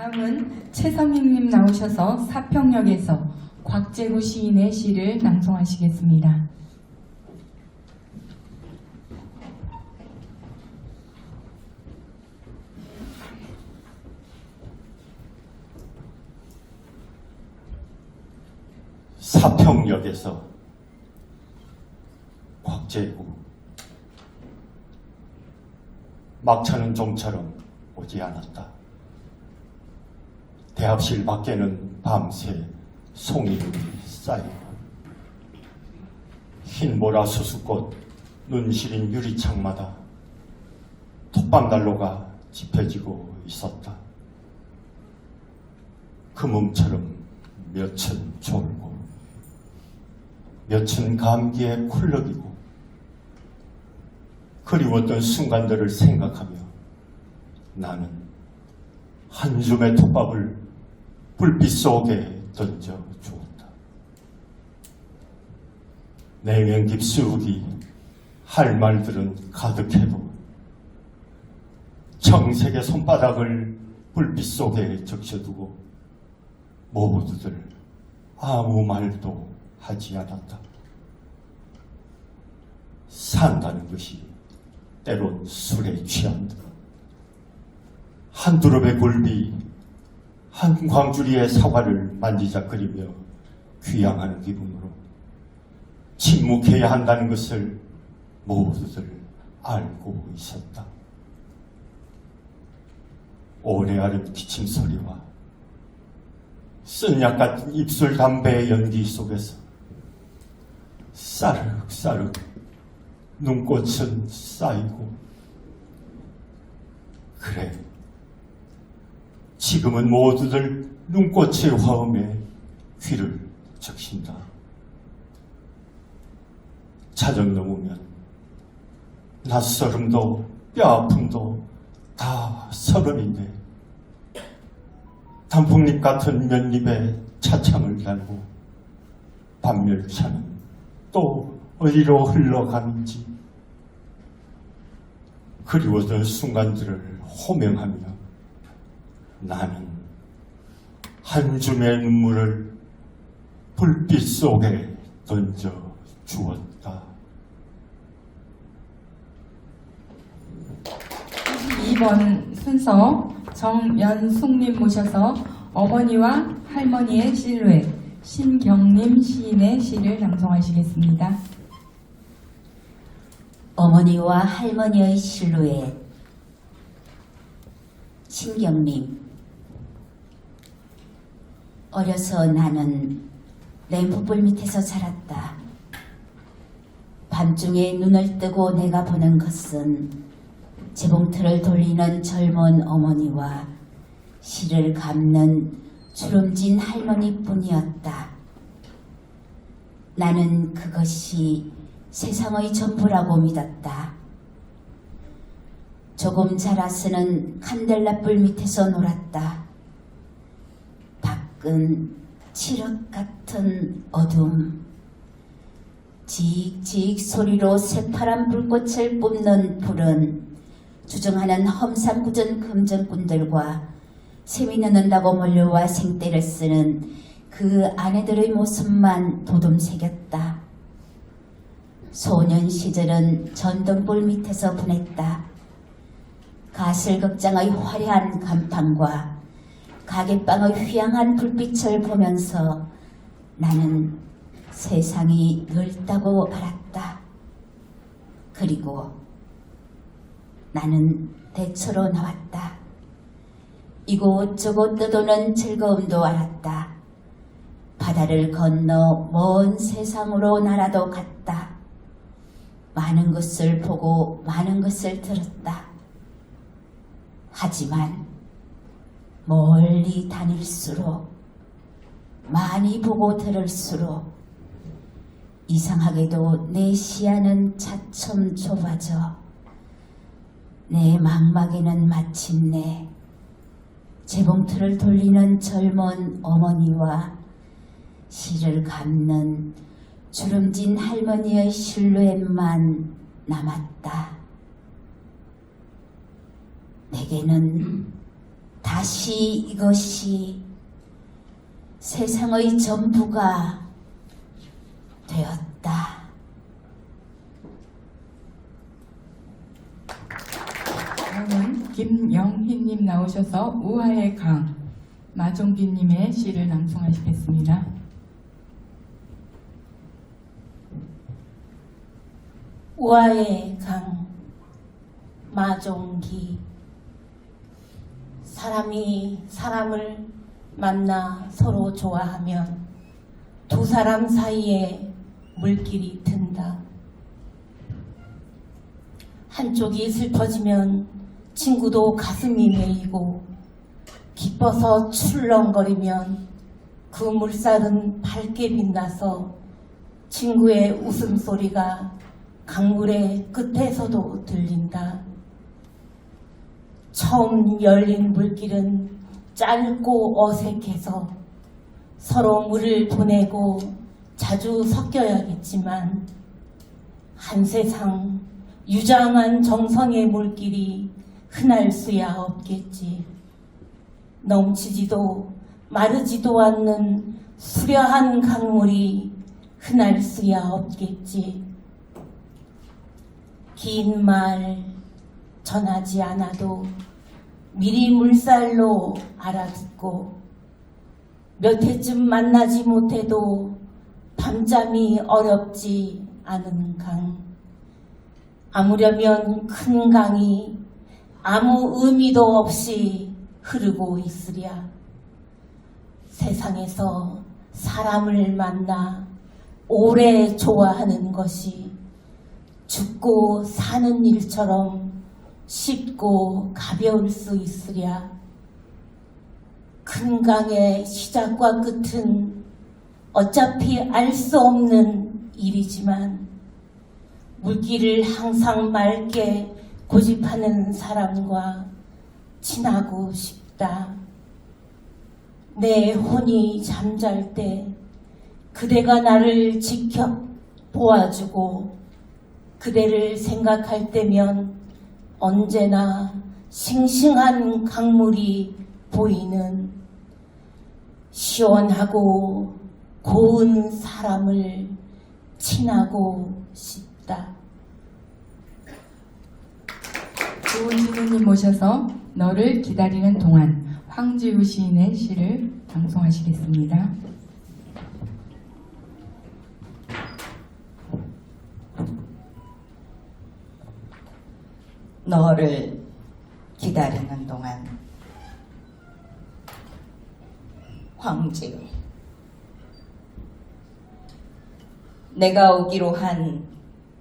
다음은 최성익님 나오셔서 사평역에서 곽재구 시인의 시를 낭송하시겠습니다. 사평역에서 곽재구. 막차는 좀처럼 오지 않았다. 대합실 밖에는 밤새 송이들이 쌓이고 흰보라 수수꽃 눈시린 유리창마다 톱밥난로가 지펴지고 있었다. 그 몸처럼 몇은 졸고 몇은 감기에 쿨럭이고 그리웠던 순간들을 생각하며 나는 한 줌의 톱밥을 불빛 속에 던져 주었다. 내면 깊숙이 할 말들은 가득해도 청색의 손바닥을 불빛 속에 적셔두고 모두들 아무 말도 하지 않았다. 산다는 것이 때론 술에 취한다. 한 두릅의 굴비, 한 광주리의 사과를 만지작거리며 귀향하는 기분으로 침묵해야 한다는 것을 모두들 알고 있었다. 오래 앓은 기침소리와 쓴약 같은 입술 담배의 연기 속에서 싸륵싸륵 눈꽃은 쌓이고, 그래, 지금은 모두들 눈꽃의 화음에 귀를 적신다. 자정 넘으면 낯설음도 뼈아픔도 다 서른인데 단풍잎 같은 면잎에 차창을 달고 밤열차는 또 어디로 흘러가는지 그리워던 순간들을 호명하며 나는 한 줌의 눈물을 불빛 속에 던져 주었다. 2번 순서 정연숙님 모셔서 어머니와 할머니의 실루엣 신경림 시인의 시를 낭송하시겠습니다. 어머니와 할머니의 실루엣. 신경림. 어려서 나는 램프불 밑에서 자랐다. 밤중에 눈을 뜨고 내가 보는 것은 재봉틀을 돌리는 젊은 어머니와 실을 감는 주름진 할머니뿐이었다. 나는 그것이 세상의 전부라고 믿었다. 조금 자라서는 칸델라불 밑에서 놀았다. 밖은 칠흑 같은 어둠. 지익지익 소리로 새파란 불꽃을 뿜는 불은 주정하는 험상궂은 금전꾼들과 샘이 넣는다고 몰려와 생떼를 쓰는 그 아내들의 모습만 도둠새겼다. 소년 시절은 전등불 밑에서 보냈다. 가슬극장의 화려한 간판과 가게방의 휘황한 불빛을 보면서 나는 세상이 넓다고 알았다. 그리고 나는 대처로 나왔다. 이곳저곳 떠도는 즐거움도 알았다. 바다를 건너 먼 세상으로 날아도 갔다. 많은 것을 보고 많은 것을 들었다. 하지만 멀리 다닐수록 많이 보고 들을수록 이상하게도 내 시야는 차츰 좁아져 내 망막에는 마침내 재봉틀을 돌리는 젊은 어머니와 실을 감는 주름진 할머니의 실루엣만 남았다. 내게는 다시 이것이 세상의 전부가 되었다. 다음은 김영희님 나오셔서 우화의 강 마종기님의 시를 낭송하시겠습니다. 우아의 강 마종기. 사람이 사람을 만나 서로 좋아하면 두 사람 사이에 물길이 든다. 한쪽이 슬퍼지면 친구도 가슴이 메이고, 기뻐서 출렁거리면 그 물살은 밝게 빛나서 친구의 웃음소리가 강물의 끝에서도 들린다. 처음 열린 물길은 짧고 어색해서 서로 물을 보내고 자주 섞여야겠지만, 한 세상 유장한 정성의 물길이 흔할 수야 없겠지. 넘치지도 마르지도 않는 수려한 강물이 흔할 수야 없겠지. 긴 말 전하지 않아도 미리 물살로 알아듣고, 몇 해쯤 만나지 못해도 밤잠이 어렵지 않은 강. 아무려면 큰 강이 아무 의미도 없이 흐르고 있으랴. 세상에서 사람을 만나 오래 좋아하는 것이 죽고 사는 일처럼 쉽고 가벼울 수 있으랴. 큰 강의 시작과 끝은 어차피 알 수 없는 일이지만, 물길을 항상 맑게 고집하는 사람과 친하고 싶다. 내 혼이 잠잘 때 그대가 나를 지켜 보아주고, 그대를 생각할 때면 언제나 싱싱한 강물이 보이는 시원하고 고운 사람을 친하고 싶다. 좋은 주부님 모셔서 너를 기다리는 동안 황지우 시인의 시를 방송하시겠습니다. 너를 기다리는 동안. 황지우. 내가 오기로 한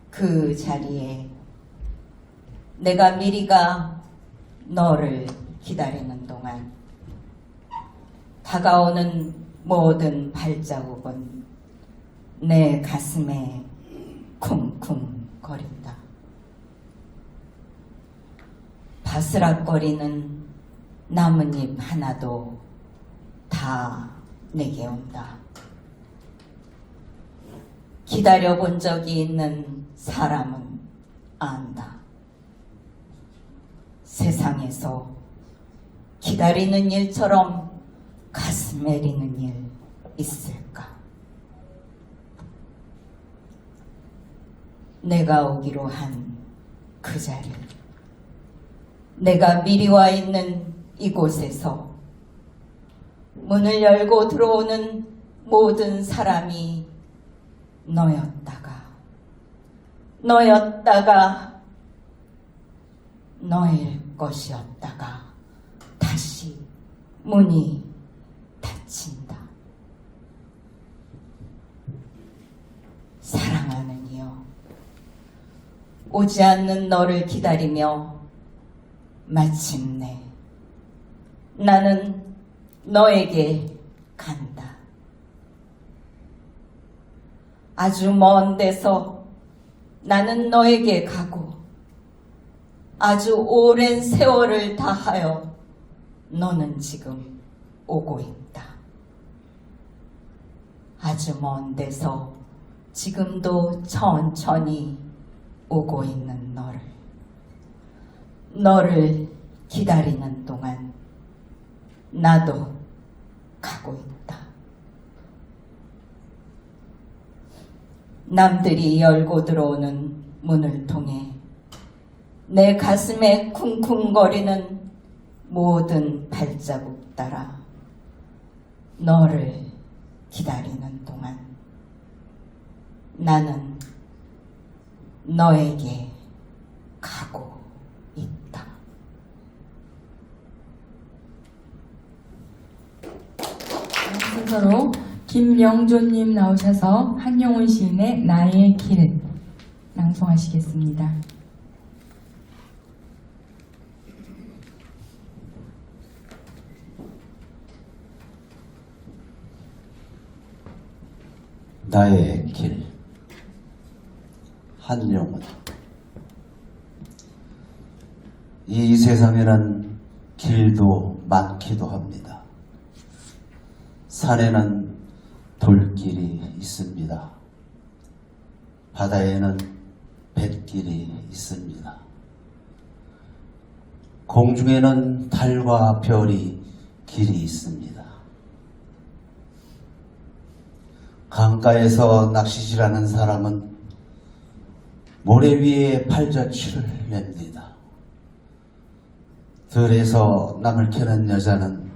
그 자리에 내가 미리가 너를 기다리는 동안 다가오는 모든 발자국은 내 가슴에 쿵쿵거린다. 바스락거리는 나뭇잎 하나도 다 내게 온다. 기다려본 적이 있는 사람은 안다. 세상에서 기다리는 일처럼 가슴 애리는 일 있을까? 내가 오기로 한 그 자리, 내가 미리 와 있는 이곳에서 문을 열고 들어오는 모든 사람이 너였다가 너일 것이었다가 다시 문이 닫힌다. 사랑하는 이여, 오지 않는 너를 기다리며 마침내 나는 너에게 간다. 아주 먼 데서 나는 너에게 가고, 아주 오랜 세월을 다하여 너는 지금 오고 있다. 아주 먼 데서 지금도 천천히 오고 있는 너를 기다리는 동안 나도 가고 있다. 남들이 열고 들어오는 문을 통해 내 가슴에 쿵쿵거리는 모든 발자국 따라 너를 기다리는 동안 나는 너에게 가고 있다. 순서로 김영조님 나오셔서 한용운 시인의 나의 길을 낭송하시겠습니다. 나의 길 한용운. 이 세상에는 길도 많기도 합니다. 산에는 돌길이 있습니다. 바다에는 뱃길이 있습니다. 공중에는 달과 별이 길이 있습니다. 강가에서 낚시질하는 사람은 모래 위에 팔자취를 냅니다. 들에서 남을 캐는 여자는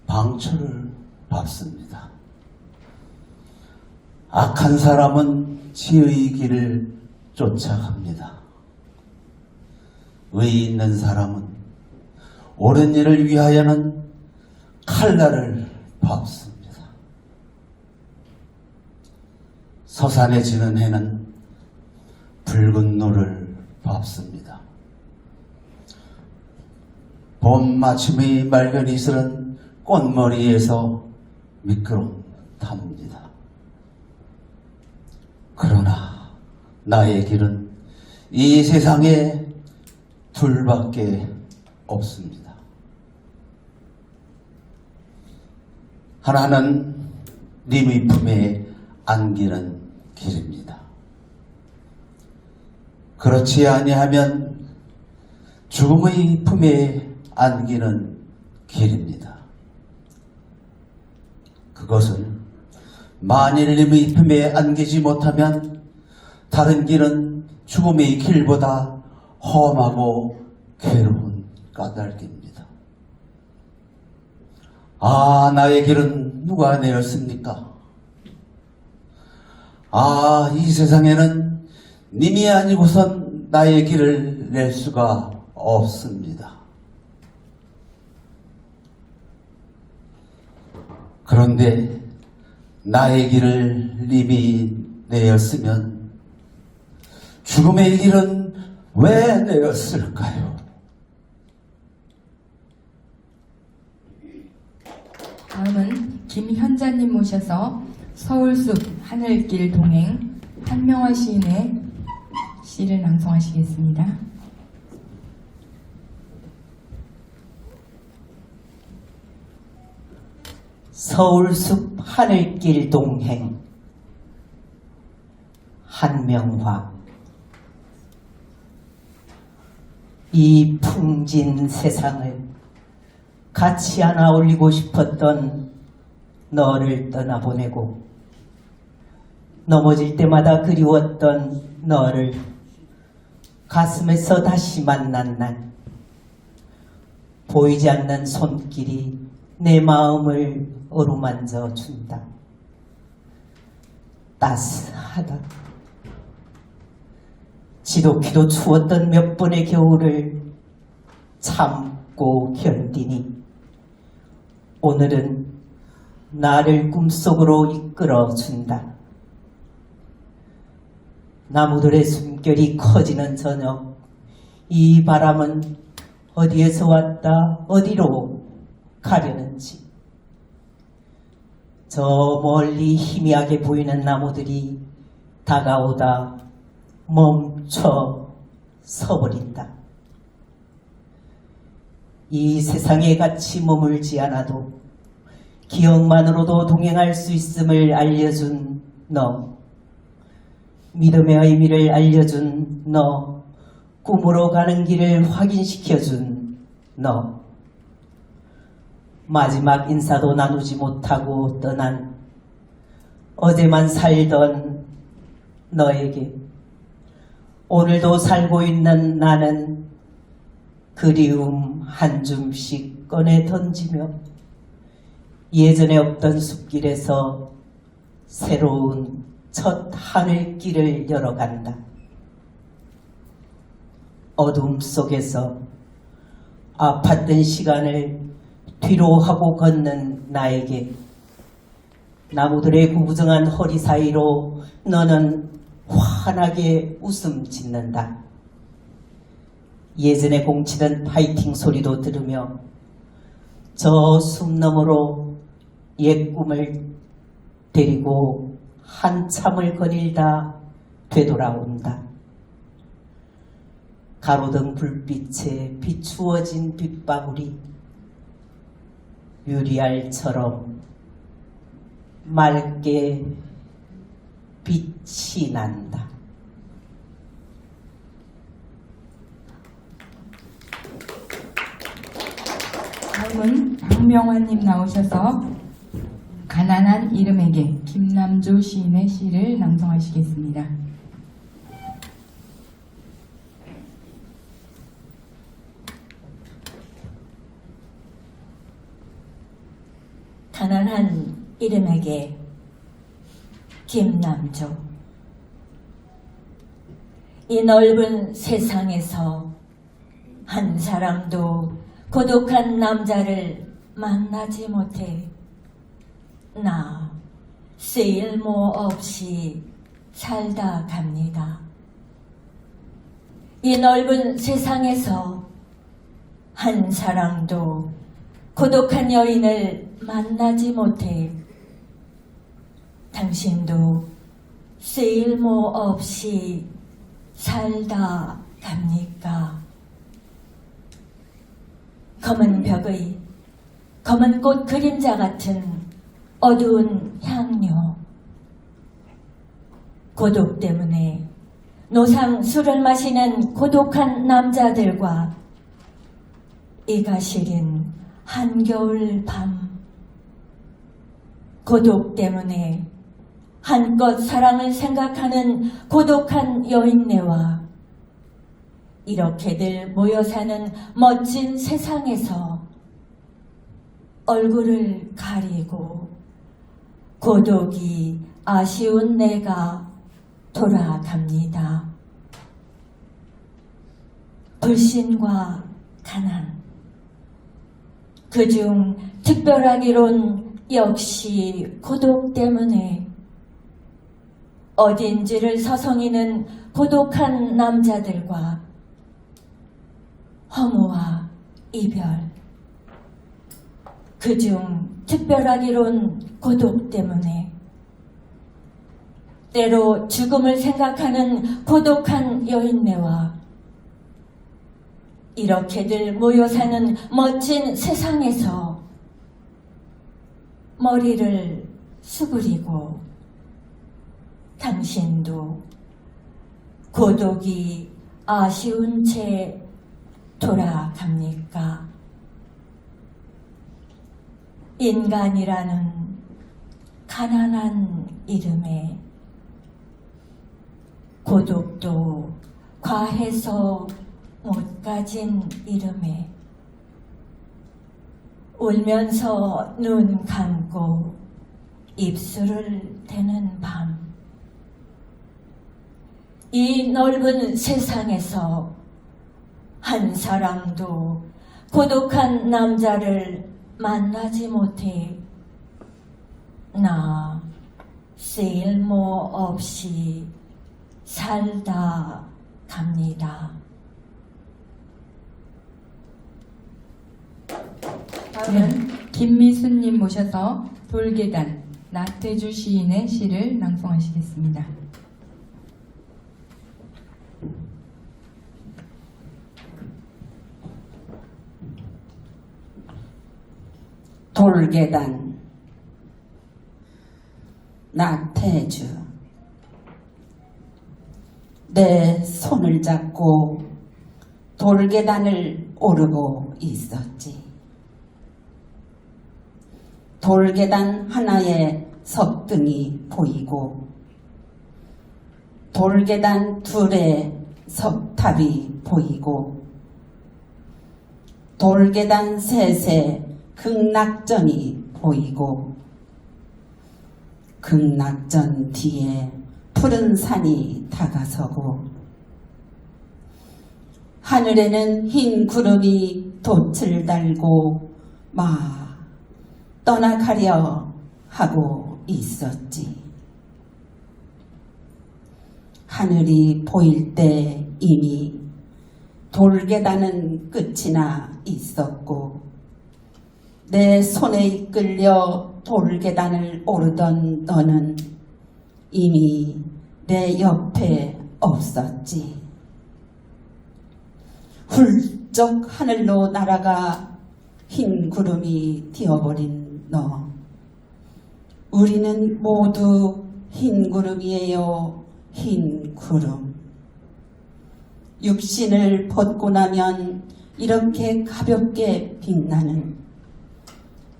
방초를 밟습니다. 악한 사람은 지의 길을 쫓아갑니다. 의의 있는 사람은 옳은 일을 위하여는 칼날을 밟습니다. 서산에 지는 해는 붉은 노를 밟습니다. 봄 아침의 맑은 이슬은 꽃머리에서 미끄럼 탑니다. 그러나 나의 길은 이 세상에 둘밖에 없습니다. 하나는 님의 품에 안기는 길입니다. 그렇지 아니하면 죽음의 품에 안기는 길입니다. 그것은 만일 님의 품에 안기지 못하면 다른 길은 죽음의 길보다 험하고 괴로운 까닭입니다. 아, 나의 길은 누가 내었습니까? 아, 이 세상에는 님이 아니고선 나의 길을 낼 수가 없습니다. 그런데 나의 길을 님이 내었으면 죽음의 길은 왜 내었을까요? 다음은 김현자님 모셔서 서울숲 하늘길 동행 한명화 시인의 시를 낭송하시겠습니다. 서울숲 하늘길 동행 한명화. 이 풍진 세상을 같이 안아 올리고 싶었던 너를 떠나보내고 넘어질 때마다 그리웠던 너를 가슴에서 다시 만난 날, 보이지 않는 손길이 내 마음을 어루만져 준다. 따스하다. 지독히도 추웠던 몇 번의 겨울을 참고 견디니 오늘은 나를 꿈속으로 이끌어준다. 나무들의 숨결이 커지는 저녁, 이 바람은 어디에서 왔다 어디로 가려는지. 저 멀리 희미하게 보이는 나무들이 다가오다 멈춰 서버린다. 이 세상에 같이 머물지 않아도 기억만으로도 동행할 수 있음을 알려준 너, 믿음의 의미를 알려준 너, 꿈으로 가는 길을 확인시켜준 너, 마지막 인사도 나누지 못하고 떠난 어제만 살던 너에게 오늘도 살고 있는 나는 그리움 한 줌씩 꺼내 던지며 예전에 없던 숲길에서 새로운 첫 하늘길을 열어간다. 어둠 속에서 아팠던 시간을 뒤로 하고 걷는 나에게 나무들의 구부정한 허리 사이로 너는 환하게 웃음 짓는다. 예전에 공치던 파이팅 소리도 들으며 저 숲 너머로 옛 꿈을 데리고 한참을 거닐다 되돌아온다. 가로등 불빛에 비추어진 빗방울이 유리알처럼 맑게 빛이 난다. 다음은 박명환님 나오셔서 가난한 이름에게 김남조 시인의 시를 낭송하시겠습니다. 가난한 이름에게 김남조. 이 넓은 세상에서 한 사람도 고독한 남자를 만나지 못해 나 쓸모 없이 살다 갑니다. 이 넓은 세상에서 한 사람도 고독한 여인을 만나지 못해 당신도 쓸모 없이 살다 갑니까? 검은 벽의 검은 꽃 그림자 같은 어두운 향료. 고독 때문에 노상 술을 마시는 고독한 남자들과 이가 시린 한겨울 밤. 고독 때문에 한껏 사랑을 생각하는 고독한 여인네와 이렇게들 모여 사는 멋진 세상에서 얼굴을 가리고 고독이 아쉬운 내가 돌아갑니다. 불신과 가난, 그중 특별하기론 역시 고독 때문에 어딘지를 서성이는 고독한 남자들과 허무와 이별, 그중 특별하기론 고독 때문에 때로 죽음을 생각하는 고독한 여인네와 이렇게들 모여 사는 멋진 세상에서 머리를 수그리고 당신도 고독이 아쉬운 채 돌아갑니까? 인간이라는 가난한 이름에 고독도 과해서 못 가진 이름에 울면서 눈 감고 입술을 대는 밤. 이 넓은 세상에서 한 사람도 고독한 남자를 만나지 못해 나 쓸모 없이 살다 갑니다. 다음은 김미순님 모셔서 돌계단 나태주 시인의 시를 낭송하시겠습니다. 돌계단 나태주. 내 손을 잡고 돌계단을 오르고 있었지. 돌계단 하나에 석등이 보이고 돌계단 둘에 석탑이 보이고 돌계단 셋에 극락전이 보이고 극락전 뒤에 푸른 산이 다가서고 하늘에는 흰 구름이 돛을 달고 막 떠나가려 하고 있었지. 하늘이 보일 때 이미 돌계단은 끝이나 있었고 내 손에 이끌려 돌계단을 오르던 너는 이미 내 옆에 없었지. 훌쩍 하늘로 날아가 흰 구름이 되어버린 너. 우리는 모두 흰 구름이에요. 흰 구름. 육신을 벗고 나면 이렇게 가볍게 빛나는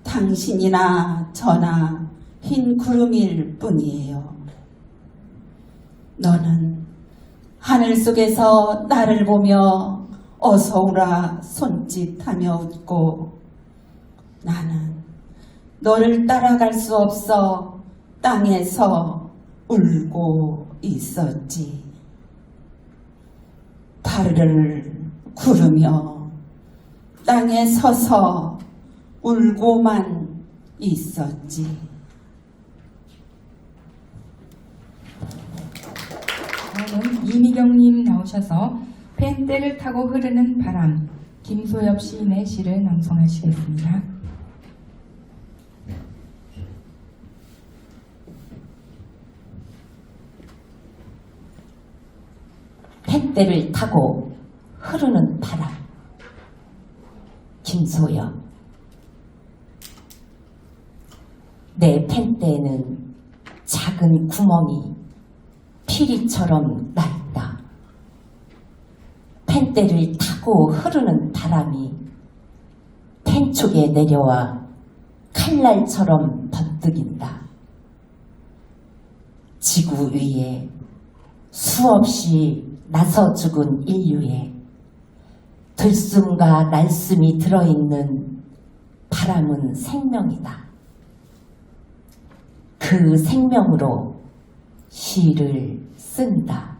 당신이나 저나 흰 구름일 뿐이에요. 너는 하늘 속에서 나를 보며 어서 오라 손짓하며 웃고 나는 너를 따라갈 수 없어 땅에서 울고 있었지. 발을 구르며 땅에 서서 울고만 있었지. 다음은 이미경님 나오셔서 펜대를 타고 흐르는 바람, 김소엽 시인의 시를 낭송하시겠습니다. 펜대를 타고 흐르는 바람. 김소엽. 내 펜대에는 작은 구멍이 피리처럼 낡다. 펜대를 타고 흐르는 바람이 펜촉에 내려와 칼날처럼 번뜩인다. 지구 위에 수없이 나서 죽은 인류에 들숨과 날숨이 들어있는 바람은 생명이다. 그 생명으로 시를 쓴다.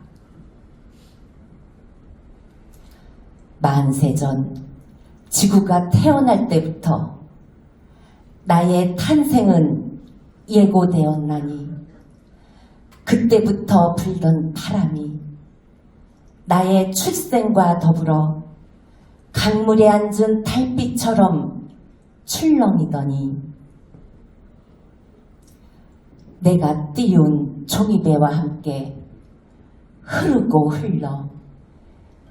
만세전 지구가 태어날 때부터 나의 탄생은 예고되었나니 그때부터 불던 바람이 나의 출생과 더불어 강물에 앉은 달빛처럼 출렁이더니 내가 띄운 종이배와 함께 흐르고 흘러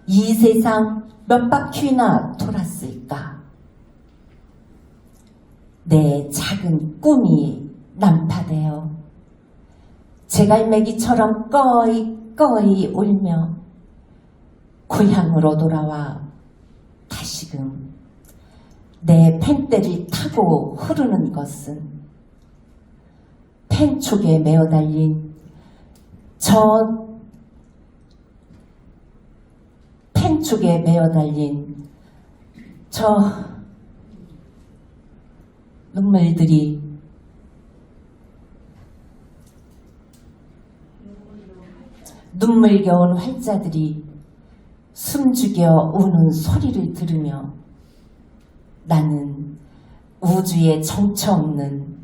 이 세상 몇 바퀴나 돌았을까. 내 작은 꿈이 난파되어 제갈매기처럼 꺼이 울며 고향으로 돌아와 다시금 내 펜대를 타고 흐르는 것은 펜촉에 매어 달린 펜촉에 매어 달린 저 눈물들이 눈물겨운 활자들이 숨죽여 우는 소리를 들으며 나는 우주의 정처 없는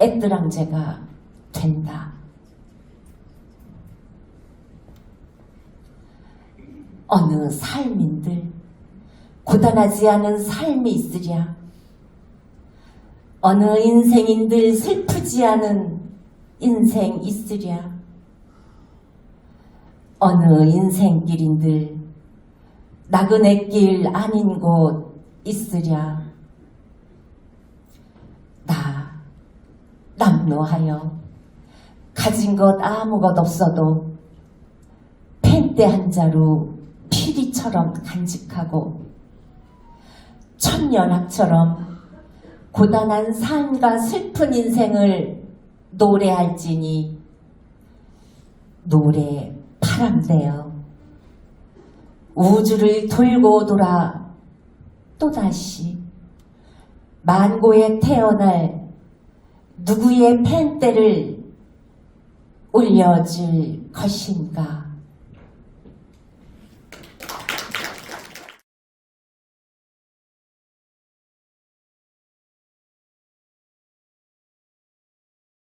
애뜨랑제가 된다. 어느 삶인들 고단하지 않은 삶이 있으랴. 어느 인생인들 슬프지 않은 인생 있으랴. 어느 인생길인들 나그네 길 아닌 곳 있으랴. 나 남노하여 가진 것 아무것 없어도 펜대 한 자루 피리처럼 간직하고 천년학처럼 고단한 삶과 슬픈 인생을 노래할지니 노래 바람대요. 우주를 돌고 돌아 또다시 만고에 태어날 누구의 펜대를 올려줄 것인가.